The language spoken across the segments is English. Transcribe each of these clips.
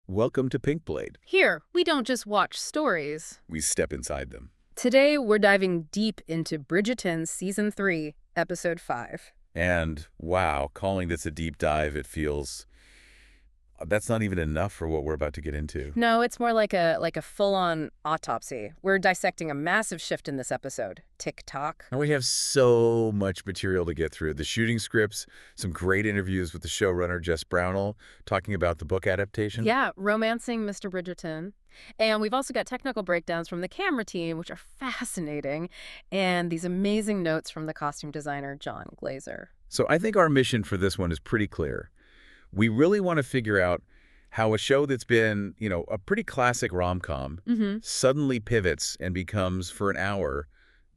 Welcome to Pink Blade. Here, we don't just watch stories. We step inside them. Today, we're diving deep into Bridgerton Season 3, Episode 5. And wow, calling this a deep dive, it feels... that's not even enough for what we're about to get into. No, it's more like a full-on autopsy. We're dissecting a massive shift in this episode. Tick-tock. And we have so much material to get through. The shooting scripts, some great interviews with the showrunner, Jess Brownell, talking about the book adaptation. Yeah, romancing Mr. Bridgerton. And we've also got technical breakdowns from the camera team, which are fascinating, and these amazing notes from the costume designer, John Glazer. So I think our mission for this one is pretty clear. We really want to figure out how a show that's been, a pretty classic rom-com suddenly pivots and becomes, for an hour,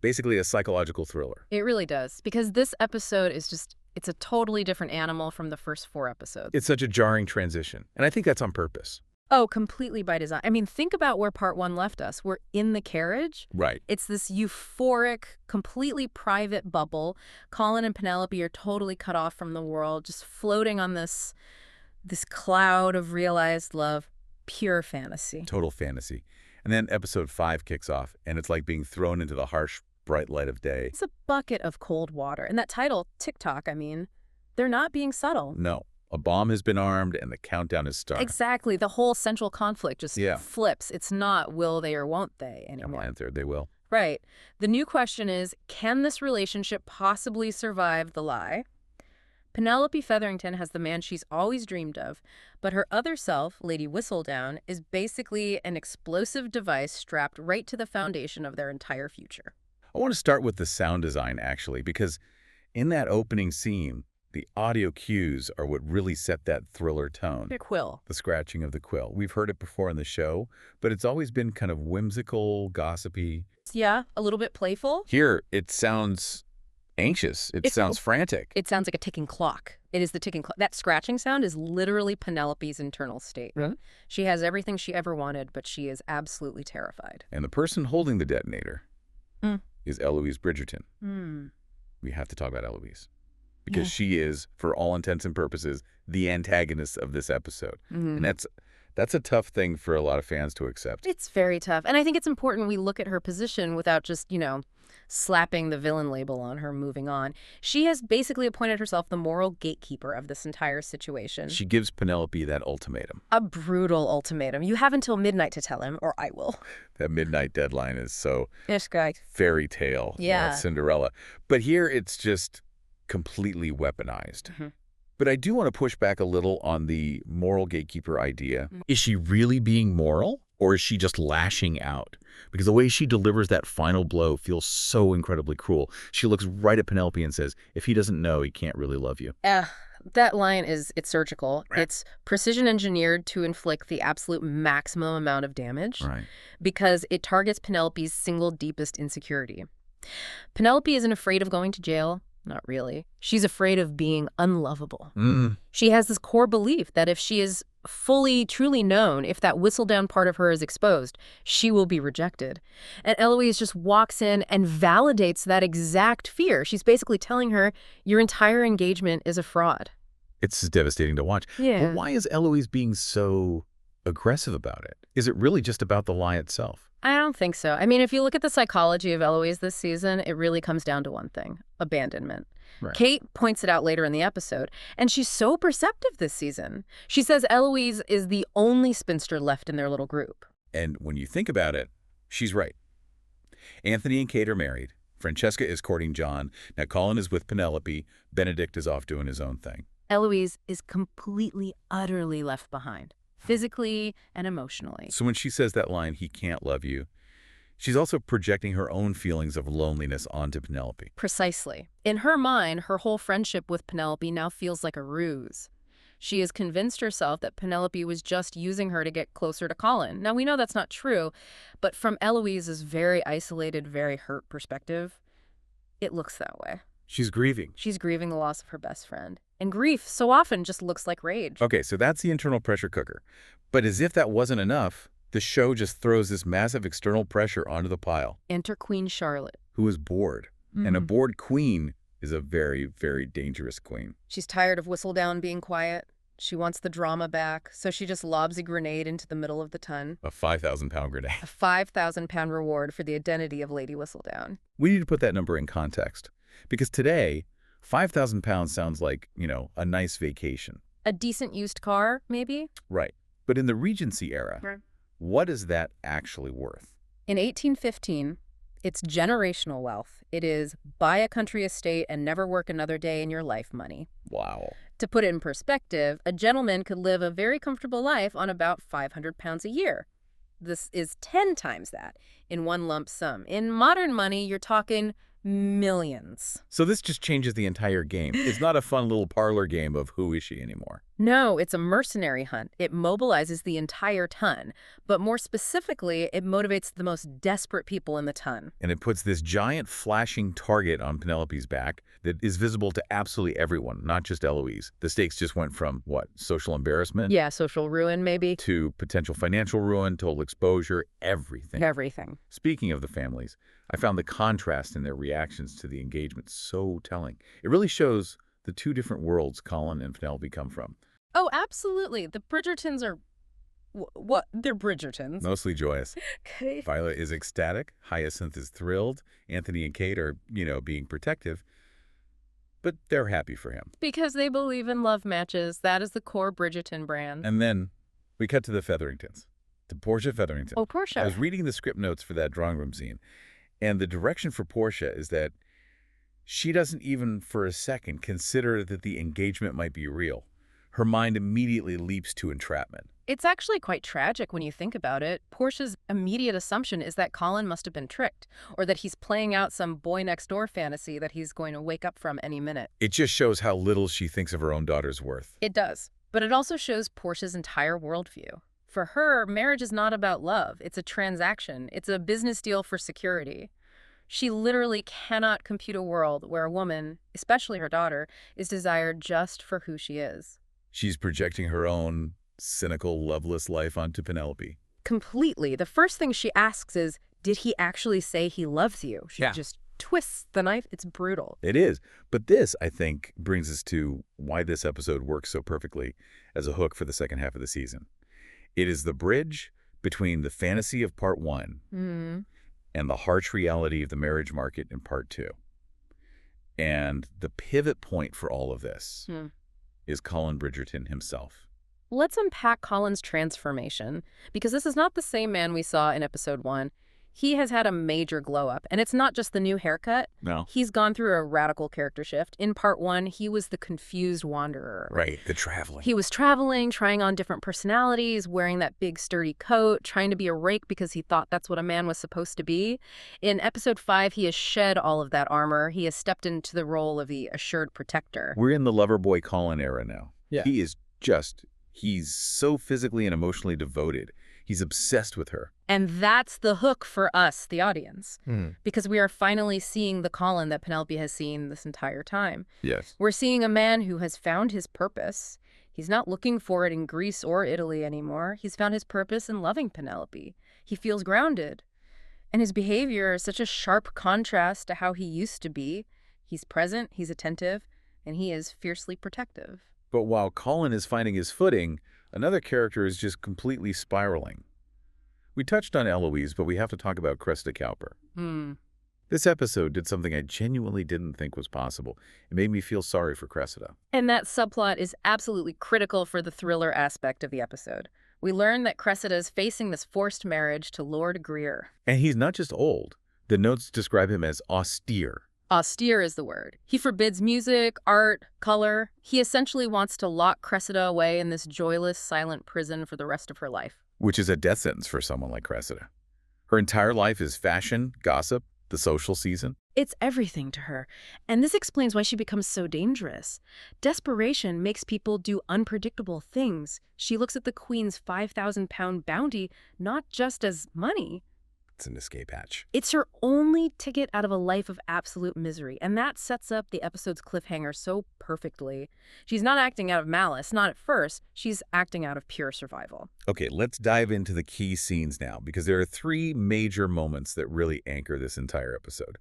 basically a psychological thriller. It really does, because this episode is it's a totally different animal from the first 4 episodes. It's such a jarring transition, and I think that's on purpose. Oh, completely by design. I mean, think about where part 1 left us. We're in the carriage. Right. It's this euphoric, completely private bubble. Colin and Penelope are totally cut off from the world, just floating on this cloud of realized love. Pure fantasy. Total fantasy. And then episode 5 kicks off, and it's like being thrown into the harsh, bright light of day. It's a bucket of cold water. And that title, TikTok, they're not being subtle. No. A bomb has been armed, and the countdown is starting. Exactly. The whole central conflict just flips. It's not will they or won't they anymore. And they will. Right. The new question is, can this relationship possibly survive the lie? Penelope Featherington has the man she's always dreamed of, but her other self, Lady Whistledown, is basically an explosive device strapped right to the foundation of their entire future. I want to start with the sound design, actually, because in that opening scene, the audio cues are what really set that thriller tone. The quill. The scratching of the quill. We've heard it before in the show, but it's always been kind of whimsical, gossipy. Yeah, a little bit playful. Here, it sounds anxious. It sounds frantic. It sounds like a ticking clock. It is the ticking clock. That scratching sound is literally Penelope's internal state. Really? She has everything she ever wanted, but she is absolutely terrified. And the person holding the detonator is Eloise Bridgerton. We have to talk about Eloise. Because she is, for all intents and purposes, the antagonist of this episode. And that's a tough thing for a lot of fans to accept. It's very tough. And I think it's important we look at her position without just, slapping the villain label on her, moving on. She has basically appointed herself the moral gatekeeper of this entire situation. She gives Penelope that ultimatum. A brutal ultimatum. You have until midnight to tell him, or I will. That midnight deadline is so This guy. fairy tale, Cinderella. But here it's just completely weaponized. But I do want to push back a little on the moral gatekeeper idea. Is she really being moral, or is she just lashing out? Because the way she delivers that final blow feels so incredibly cruel. She looks right at Penelope and says, if he doesn't know, he can't really love you. That line it's surgical. Right. It's precision engineered to inflict the absolute maximum amount of damage. Right. Because it targets Penelope's single deepest insecurity. Penelope isn't afraid of going to jail. Not really. She's afraid of being unlovable. She has this core belief that if she is fully, truly known, if that Whistledown part of her is exposed, she will be rejected. And Eloise just walks in and validates that exact fear. She's basically telling her, your entire engagement is a fraud. It's devastating to watch. Yeah. But why is Eloise being so aggressive about it? Is it really just about the lie itself? I don't think so. If you look at the psychology of Eloise this season, it really comes down to one thing: abandonment. Right. Kate points it out later in the episode, and she's so perceptive this season. She says Eloise is the only spinster left in their little group. And when you think about it, she's right. Anthony and Kate are married. Francesca is courting John. Now Colin is with Penelope. Benedict is off doing his own thing. Eloise is completely, utterly left behind, physically and emotionally. So when she says that line, he can't love you, she's also projecting her own feelings of loneliness onto Penelope. Precisely. In her mind, her whole friendship with Penelope now feels like a ruse. She has convinced herself that Penelope was just using her to get closer to Colin. Now, we know that's not true, but from Eloise's very isolated, very hurt perspective, it looks that way. She's grieving. She's grieving the loss of her best friend. And grief so often just looks like rage. Okay, so that's the internal pressure cooker. But as if that wasn't enough, the show just throws this massive external pressure onto the pile. Enter Queen Charlotte, who is bored. And a bored queen is a very, very dangerous queen. She's tired of Whistledown being quiet. She wants the drama back, so she just lobs a grenade into the middle of the ton. A 5,000-pound grenade. A 5,000-pound reward for the identity of Lady Whistledown. We need to put that number in context. Because today, 5,000 pounds sounds like, a nice vacation. A decent used car, maybe? Right. But in the Regency era, what is that actually worth? In 1815, it's generational wealth. It is buy a country estate and never work another day in your life money. Wow. To put it in perspective, a gentleman could live a very comfortable life on about 500 pounds a year. This is 10 times that in one lump sum. In modern money, you're talking millions. So this just changes the entire game. It's not a fun little parlor game of who is she anymore. No, it's a mercenary hunt. It mobilizes the entire ton. But more specifically, it motivates the most desperate people in the ton. And it puts this giant flashing target on Penelope's back that is visible to absolutely everyone, not just Eloise. The stakes just went from, what, social embarrassment? Yeah, social ruin, maybe. To potential financial ruin, total exposure, everything. Everything. Speaking of the families, I found the contrast in their reactions to the engagement so telling. It really shows the two different worlds Colin and Penelope come from. Oh, absolutely. The Bridgertons are... what? They're Bridgertons. Mostly joyous. Okay. Violet is ecstatic. Hyacinth is thrilled. Anthony and Kate are, being protective. But they're happy for him. Because they believe in love matches. That is the core Bridgerton brand. And then we cut to the Featheringtons. To Portia Featherington. Oh, Portia. I was reading the script notes for that drawing room scene. And the direction for Portia is that she doesn't even for a second consider that the engagement might be real. Her mind immediately leaps to entrapment. It's actually quite tragic when you think about it. Portia's immediate assumption is that Colin must have been tricked, or that he's playing out some boy-next-door fantasy that he's going to wake up from any minute. It just shows how little she thinks of her own daughter's worth. It does. But it also shows Portia's entire worldview. For her, marriage is not about love. It's a transaction. It's a business deal for security. She literally cannot compute a world where a woman, especially her daughter, is desired just for who she is. She's projecting her own cynical, loveless life onto Penelope. Completely. The first thing she asks is, did he actually say he loves you? She just twists the knife. It's brutal. It is. But this, I think, brings us to why this episode works so perfectly as a hook for the second half of the season. It is the bridge between the fantasy of part one and the harsh reality of the marriage market in part two. And the pivot point for all of this is Colin Bridgerton himself. Let's unpack Colin's transformation, because this is not the same man we saw in episode 1. He has had a major glow-up, and it's not just the new haircut. No. He's gone through a radical character shift. In part 1, he was the confused wanderer. Right, the traveling. He was traveling, trying on different personalities, wearing that big sturdy coat, trying to be a rake because he thought that's what a man was supposed to be. In episode 5, he has shed all of that armor. He has stepped into the role of the assured protector. We're in the lover boy Colin era now. Yeah. He's so physically and emotionally devoted. He's obsessed with her. And that's the hook for us, the audience, because we are finally seeing the Colin that Penelope has seen this entire time. Yes. We're seeing a man who has found his purpose. He's not looking for it in Greece or Italy anymore. He's found his purpose in loving Penelope. He feels grounded. And his behavior is such a sharp contrast to how he used to be. He's present, he's attentive, and he is fiercely protective. But while Colin is finding his footing, another character is just completely spiraling. We touched on Eloise, but we have to talk about Cressida Cowper. This episode did something I genuinely didn't think was possible. It made me feel sorry for Cressida. And that subplot is absolutely critical for the thriller aspect of the episode. We learn that Cressida is facing this forced marriage to Lord Greer. And he's not just old. The notes describe him as austere. Austere is the word. He forbids music, art, color. He essentially wants to lock Cressida away in this joyless, silent prison for the rest of her life. Which is a death sentence for someone like Cressida. Her entire life is fashion, gossip, the social season. It's everything to her. And this explains why she becomes so dangerous. Desperation makes people do unpredictable things. She looks at the Queen's 5,000-pound bounty not just as money. It's an escape hatch. It's her only ticket out of a life of absolute misery, and that sets up the episode's cliffhanger so perfectly. She's not acting out of malice, not at first. She's acting out of pure survival. Okay, let's dive into the key scenes now, because there are 3 major moments that really anchor this entire episode.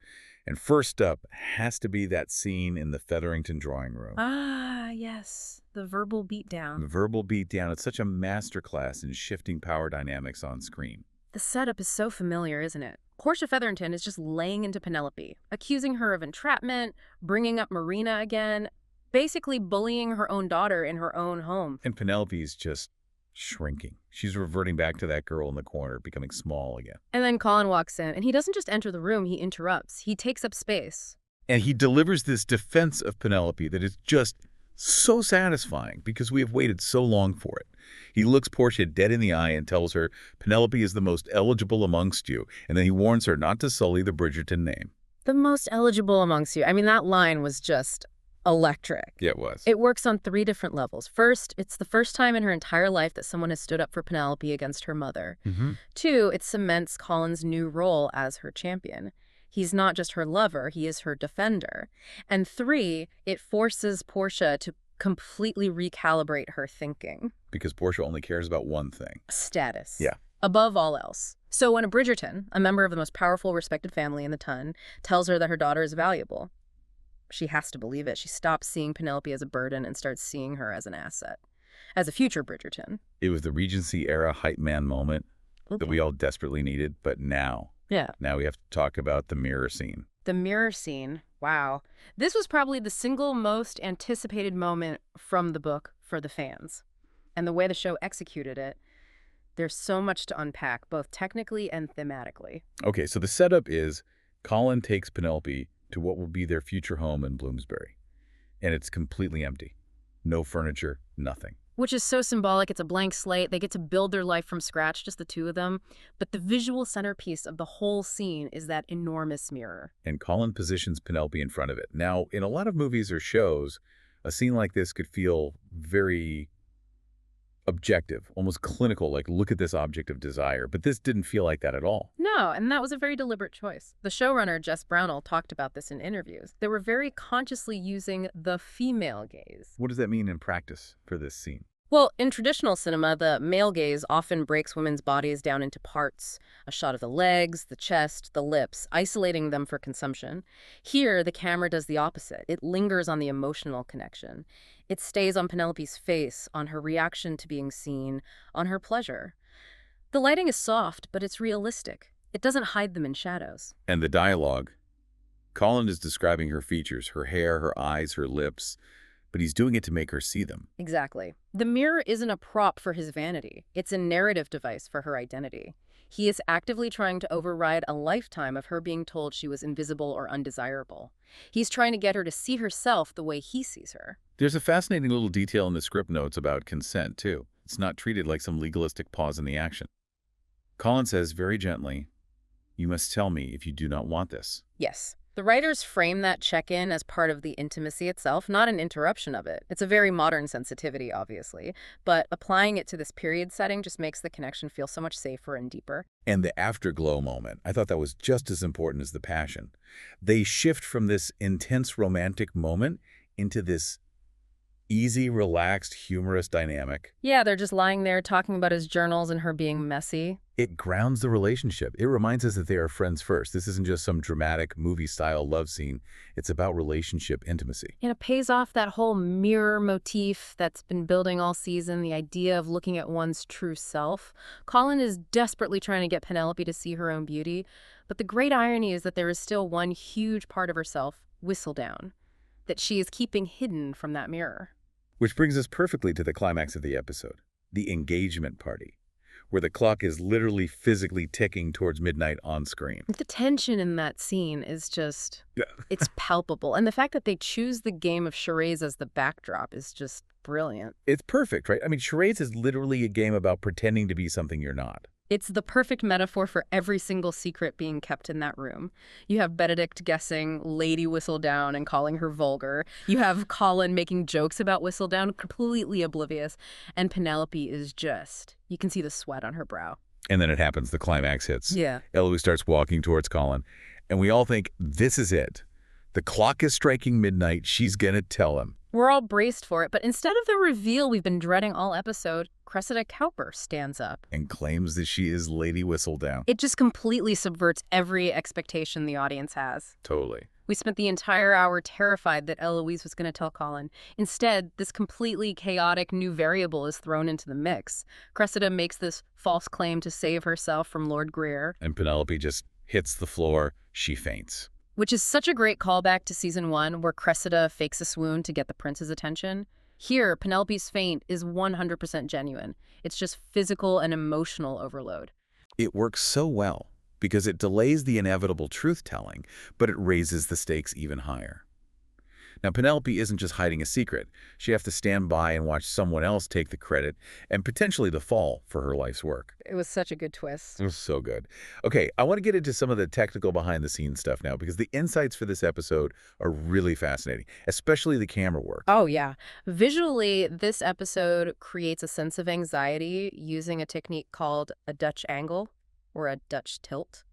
And first up has to be that scene in the Featherington drawing room. Ah, yes. The verbal beatdown. The verbal beatdown. It's such a masterclass in shifting power dynamics on screen. The setup is so familiar, isn't it? Portia Featherington is just laying into Penelope, accusing her of entrapment, bringing up Marina again, basically bullying her own daughter in her own home. And Penelope's just shrinking. She's reverting back to that girl in the corner, becoming small again. And then Colin walks in, and he doesn't just enter the room, he interrupts. He takes up space. And he delivers this defense of Penelope that is just so satisfying because we have waited so long for it. He looks Portia dead in the eye and tells her Penelope is the most eligible amongst you, and then he warns her not to sully the Bridgerton name. The most eligible amongst you. I mean, that line was just electric. Yeah, it was. It works on 3 different levels. First, it's the first time in her entire life that someone has stood up for Penelope against her mother. 2, it cements Colin's new role as her champion. He's not just her lover, he is her defender. And 3, it forces Portia to completely recalibrate her thinking. Because Portia only cares about one thing. Status. Yeah. Above all else. So when a Bridgerton, a member of the most powerful, respected family in the ton, tells her that her daughter is valuable, she has to believe it. She stops seeing Penelope as a burden and starts seeing her as an asset, as a future Bridgerton. It was the Regency-era hype man moment that we all desperately needed, but now we have to talk about the mirror scene. The mirror scene, wow. This was probably the single most anticipated moment from the book for the fans. And the way the show executed it, there's so much to unpack, both technically and thematically. Okay, so the setup is Colin takes Penelope to what will be their future home in Bloomsbury. And it's completely empty. No furniture, nothing. Which is so symbolic. It's a blank slate. They get to build their life from scratch, just the two of them. But the visual centerpiece of the whole scene is that enormous mirror. And Colin positions Penelope in front of it. Now, in a lot of movies or shows, a scene like this could feel very objective, almost clinical, like look at this object of desire. But this didn't feel like that at all. No, and that was a very deliberate choice. The showrunner, Jess Brownell, talked about this in interviews. They were very consciously using the female gaze. What does that mean in practice for this scene? Well, in traditional cinema, the male gaze often breaks women's bodies down into parts, a shot of the legs, the chest, the lips, isolating them for consumption. Here, the camera does the opposite. It lingers on the emotional connection. It stays on Penelope's face, on her reaction to being seen, on her pleasure. The lighting is soft, but it's realistic. It doesn't hide them in shadows. And the dialogue. Colin is describing her features, her hair, her eyes, her lips, but he's doing it to make her see them. Exactly. The mirror isn't a prop for his vanity. It's a narrative device for her identity. He is actively trying to override a lifetime of her being told she was invisible or undesirable. He's trying to get her to see herself the way he sees her. There's a fascinating little detail in the script notes about consent, too. It's not treated like some legalistic pause in the action. Colin says very gently, "You must tell me if you do not want this." Yes. The writers frame that check-in as part of the intimacy itself, not an interruption of it. It's a very modern sensitivity, obviously, but applying it to this period setting just makes the connection feel so much safer and deeper. And the afterglow moment, I thought that was just as important as the passion. They shift from this intense romantic moment into this easy, relaxed, humorous dynamic. Yeah, they're just lying there talking about his journals and her being messy. It grounds the relationship. It reminds us that they are friends first. This isn't just some dramatic movie-style love scene. It's about relationship intimacy. And it pays off that whole mirror motif that's been building all season, the idea of looking at one's true self. Colin is desperately trying to get Penelope to see her own beauty, but the great irony is that there is still one huge part of herself, Whistledown, that she is keeping hidden from that mirror. Which brings us perfectly to the climax of the episode, the engagement party, where the clock is literally physically ticking towards midnight on screen. The tension in that scene is just, it's palpable. And the fact that they choose the game of charades as the backdrop is just brilliant. It's perfect, right? I mean, charades is literally a game about pretending to be something you're not. It's the perfect metaphor for every single secret being kept in that room. You have Benedict guessing Lady Whistledown and calling her vulgar. You have Colin making jokes about Whistledown, completely oblivious. And Penelope is just, you can see the sweat on her brow. And then it happens, the climax hits. Yeah. Eloise starts walking towards Colin, and we all think, this is it. The clock is striking midnight, she's gonna tell him. We're all braced for it, but instead of the reveal we've been dreading all episode, Cressida Cowper stands up. And claims that she is Lady Whistledown. It just completely subverts every expectation the audience has. Totally. We spent the entire hour terrified that Eloise was going to tell Colin. Instead, this completely chaotic new variable is thrown into the mix. Cressida makes this false claim to save herself from Lord Greer. And Penelope just hits the floor. She faints. Which is such a great callback to season 1, where Cressida fakes a swoon to get the prince's attention. Here, Penelope's faint is 100% genuine. It's just physical and emotional overload. It works so well because it delays the inevitable truth-telling, but it raises the stakes even higher. Now, Penelope isn't just hiding a secret. She has to stand by and watch someone else take the credit and potentially the fall for her life's work. It was such a good twist. It was so good. Okay, I want to get into some of the technical behind-the-scenes stuff now because the insights for this episode are really fascinating, especially the camera work. Oh, yeah. Visually, this episode creates a sense of anxiety using a technique called a Dutch angle or a Dutch tilt.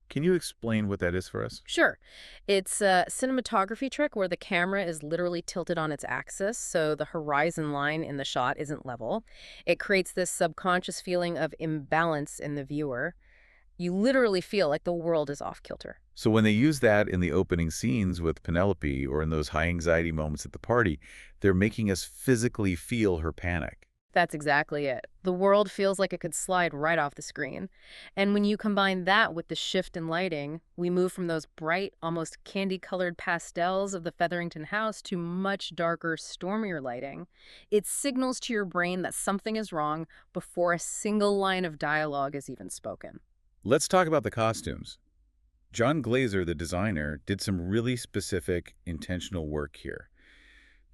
Can you explain what that is for us? Sure. It's a cinematography trick where the camera is literally tilted on its axis, so the horizon line in the shot isn't level. It creates this subconscious feeling of imbalance in the viewer. You literally feel like the world is off kilter. So when they use that in the opening scenes with Penelope or in those high-anxiety moments at the party, they're making us physically feel her panic. That's exactly it. The world feels like it could slide right off the screen. And when you combine that with the shift in lighting, we move from those bright, almost candy-colored pastels of the Featherington house to much darker, stormier lighting. It signals to your brain that something is wrong before a single line of dialogue is even spoken. Let's talk about the costumes. John Glazer, the designer, did some really specific, intentional work here.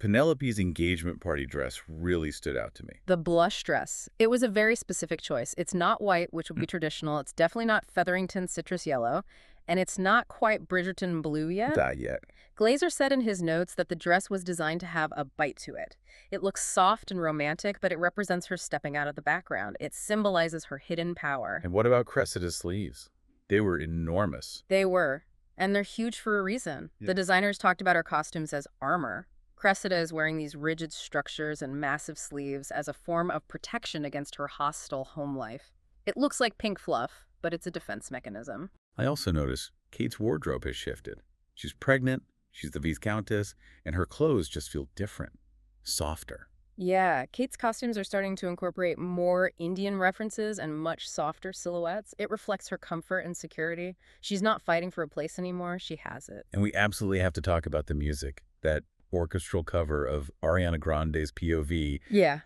Penelope's engagement party dress really stood out to me. The blush dress. It was a very specific choice. It's not white, which would be traditional. It's definitely not Featherington citrus yellow. And it's not quite Bridgerton blue yet. Not yet. Glazer said in his notes that the dress was designed to have a bite to it. It looks soft and romantic, but it represents her stepping out of the background. It symbolizes her hidden power. And what about Cressida's sleeves? They were enormous. They were. And they're huge for a reason. Yeah. The designers talked about her costumes as armor. Cressida is wearing these rigid structures and massive sleeves as a form of protection against her hostile home life. It looks like pink fluff, but it's a defense mechanism. I also noticed Kate's wardrobe has shifted. She's pregnant, she's the Viscountess, and her clothes just feel different, softer. Yeah, Kate's costumes are starting to incorporate more Indian references and much softer silhouettes. It reflects her comfort and security. She's not fighting for a place anymore, she has it. And we absolutely have to talk about the music, that orchestral cover of Ariana Grande's POV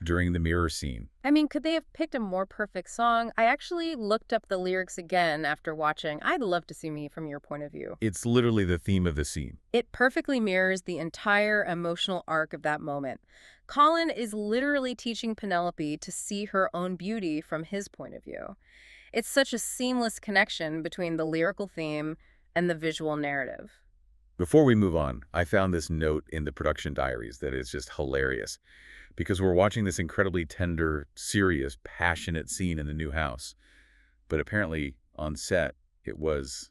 during the mirror scene. I mean, could they have picked a more perfect song? I actually looked up the lyrics again after watching I'd Love to See Me from Your Point of View. It's literally the theme of the scene. It perfectly mirrors the entire emotional arc of that moment. Colin is literally teaching Penelope to see her own beauty from his point of view. It's such a seamless connection between the lyrical theme and the visual narrative. Before we move on, I found this note in the production diaries that is just hilarious because we're watching this incredibly tender, serious, passionate scene in the new house. But apparently, on set, it was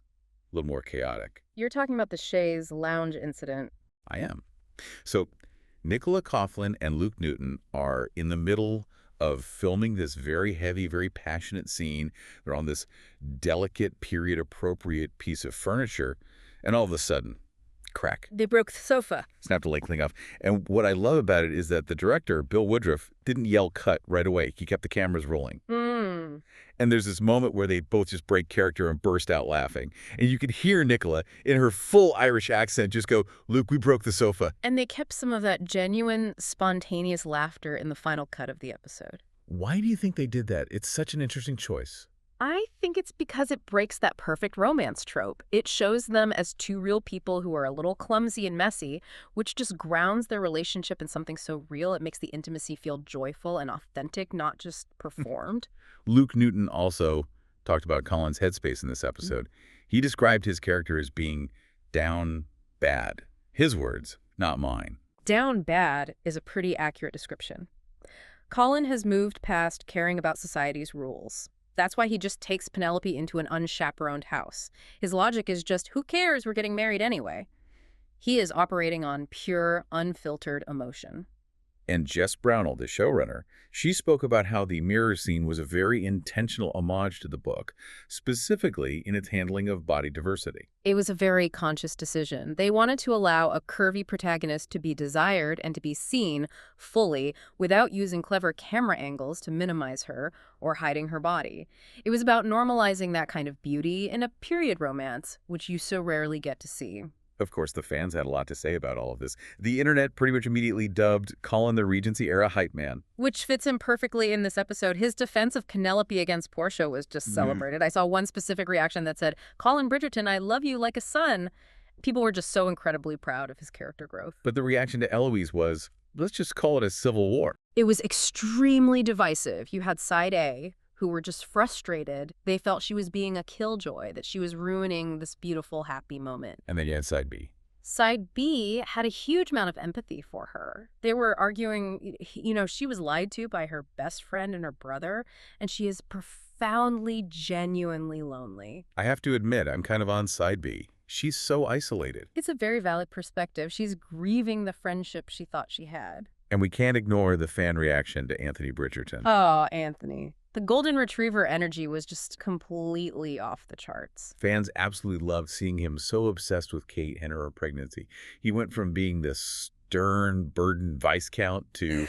a little more chaotic. You're talking about the Shays lounge incident. I am. So, Nicola Coughlan and Luke Newton are in the middle of filming this very heavy, very passionate scene. They're on this delicate, period-appropriate piece of furniture, and all of a sudden, crack. They broke the sofa. Snapped a leg thing off. And what I love about it is that the director, Bill Woodruff, didn't yell cut right away. He kept the cameras rolling. And there's this moment where they both just break character and burst out laughing. And you could hear Nicola in her full Irish accent just go, "Luke, we broke the sofa." And they kept some of that genuine, spontaneous laughter in the final cut of the episode. Why do you think they did that? It's such an interesting choice. I think it's because it breaks that perfect romance trope. It shows them as two real people who are a little clumsy and messy, which just grounds their relationship in something so real. It makes the intimacy feel joyful and authentic, not just performed. Luke Newton also talked about Colin's headspace in this episode. He described his character as being down bad. His words, not mine. Down bad is a pretty accurate description. Colin has moved past caring about society's rules. That's why he just takes Penelope into an unchaperoned house. His logic is just, who cares, we're getting married anyway. He is operating on pure, unfiltered emotion. And Jess Brownell, the showrunner, she spoke about how the mirror scene was a very intentional homage to the book, specifically in its handling of body diversity. It was a very conscious decision. They wanted to allow a curvy protagonist to be desired and to be seen fully without using clever camera angles to minimize her or hiding her body. It was about normalizing that kind of beauty in a period romance, which you so rarely get to see. Of course, the fans had a lot to say about all of this. The internet pretty much immediately dubbed Colin the Regency-era hype man. Which fits him perfectly in this episode. His defense of Penelope against Portia was just celebrated. I saw one specific reaction that said, "Colin Bridgerton, I love you like a son." People were just so incredibly proud of his character growth. But the reaction to Eloise was, let's just call it a civil war. It was extremely divisive. You had side A, who were just frustrated. They felt she was being a killjoy, that she was ruining this beautiful, happy moment. And then you had side B. Side B had a huge amount of empathy for her. They were arguing, she was lied to by her best friend and her brother, and she is profoundly, genuinely lonely. I have to admit, I'm kind of on side B. She's so isolated. It's a very valid perspective. She's grieving the friendship she thought she had. And we can't ignore the fan reaction to Anthony Bridgerton. Oh, Anthony. The golden retriever energy was just completely off the charts. Fans absolutely loved seeing him so obsessed with Kate and her pregnancy. He went from being this stern, burdened Viscount to,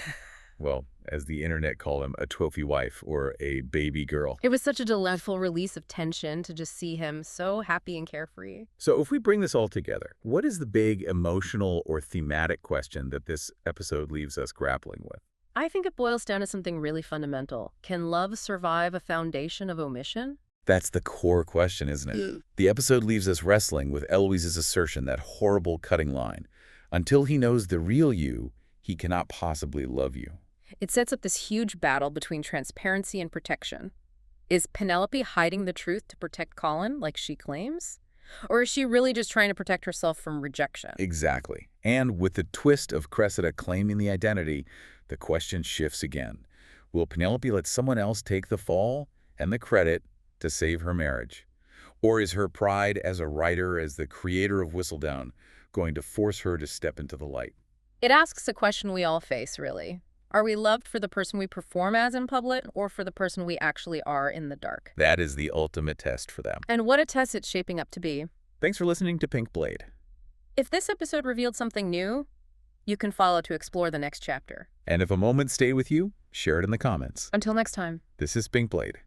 well, as the internet called him, a trophy wife or a baby girl. It was such a delightful release of tension to just see him so happy and carefree. So if we bring this all together, what is the big emotional or thematic question that this episode leaves us grappling with? I think it boils down to something really fundamental. Can love survive a foundation of omission? That's the core question, isn't it? The episode leaves us wrestling with Eloise's assertion, that horrible cutting line. Until he knows the real you, he cannot possibly love you. It sets up this huge battle between transparency and protection. Is Penelope hiding the truth to protect Colin, like she claims? Or is she really just trying to protect herself from rejection? Exactly. And with the twist of Cressida claiming the identity, the question shifts again. Will Penelope let someone else take the fall and the credit to save her marriage? Or is her pride as a writer, as the creator of Whistledown, going to force her to step into the light? It asks a question we all face, really. Are we loved for the person we perform as in public, or for the person we actually are in the dark? That is the ultimate test for them. And what a test it's shaping up to be. Thanks for listening to Pink Blade. If this episode revealed something new, you can follow to explore the next chapter. And if a moment stayed with you, share it in the comments. Until next time. This is Pink Blade.